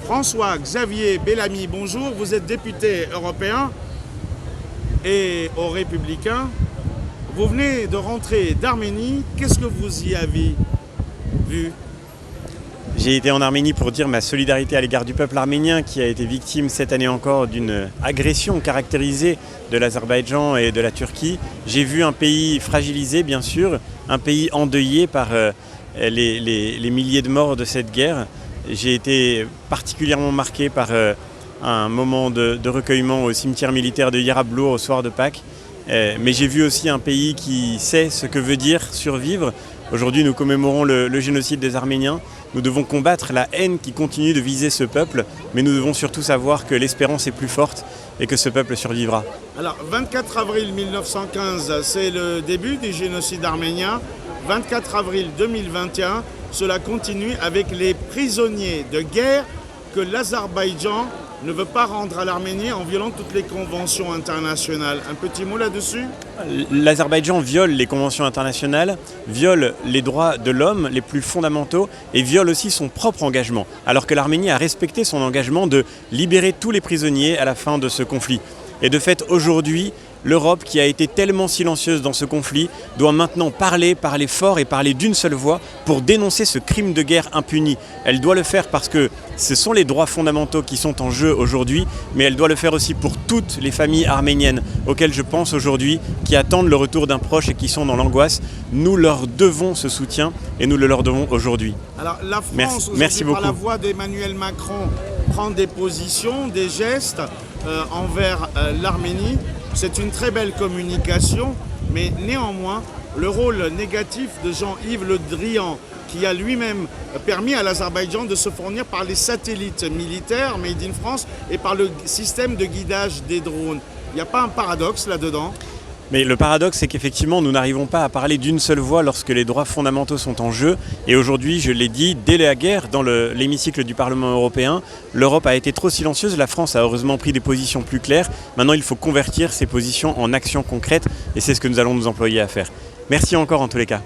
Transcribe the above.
François-Xavier Bellamy, bonjour. Vous êtes député européen et aux Républicains. Vous venez de rentrer d'Arménie. Qu'est-ce que vous y avez vu ? J'ai été en Arménie pour dire ma solidarité à l'égard du peuple arménien qui a été victime cette année encore d'une agression caractérisée de l'Azerbaïdjan et de la Turquie. J'ai vu un pays fragilisé, bien sûr, un pays endeuillé par les milliers de morts de cette guerre. J'ai été particulièrement marqué par un moment de recueillement au cimetière militaire de Yarablour au soir de Pâques. Mais j'ai vu aussi un pays qui sait ce que veut dire survivre. Aujourd'hui, nous commémorons le génocide des Arméniens. Nous devons combattre la haine qui continue de viser ce peuple, mais nous devons surtout savoir que l'espérance est plus forte et que ce peuple survivra. Alors, 24 avril 1915, c'est le début du génocide arménien. 24 avril 2021, cela continue avec les prisonniers de guerre que l'Azerbaïdjan ne veut pas rendre à l'Arménie en violant toutes les conventions internationales. Un petit mot là-dessus ? L'Azerbaïdjan viole les conventions internationales, viole les droits de l'homme les plus fondamentaux et viole aussi son propre engagement, alors que l'Arménie a respecté son engagement de libérer tous les prisonniers à la fin de ce conflit. Et de fait, aujourd'hui, l'Europe, qui a été tellement silencieuse dans ce conflit, doit maintenant parler fort et parler d'une seule voix pour dénoncer ce crime de guerre impuni. Elle doit le faire parce que ce sont les droits fondamentaux qui sont en jeu aujourd'hui, mais elle doit le faire aussi pour toutes les familles arméniennes auxquelles je pense aujourd'hui, qui attendent le retour d'un proche et qui sont dans l'angoisse. Nous leur devons ce soutien et nous le leur devons aujourd'hui. Alors la France, merci beaucoup. Par la voix d'Emmanuel Macron, prend des positions, des gestes envers l'Arménie. C'est une très belle communication, mais néanmoins, le rôle négatif de Jean-Yves Le Drian, qui a lui-même permis à l'Azerbaïdjan de se fournir par les satellites militaires Made in France et par le système de guidage des drones. Il n'y a pas un paradoxe là-dedans ? Mais le paradoxe, c'est qu'effectivement, nous n'arrivons pas à parler d'une seule voix lorsque les droits fondamentaux sont en jeu. Et aujourd'hui, je l'ai dit, dès la guerre, dans l'hémicycle du Parlement européen, l'Europe a été trop silencieuse. La France a heureusement pris des positions plus claires. Maintenant, il faut convertir ces positions en actions concrètes. Et c'est ce que nous allons nous employer à faire. Merci encore en tous les cas.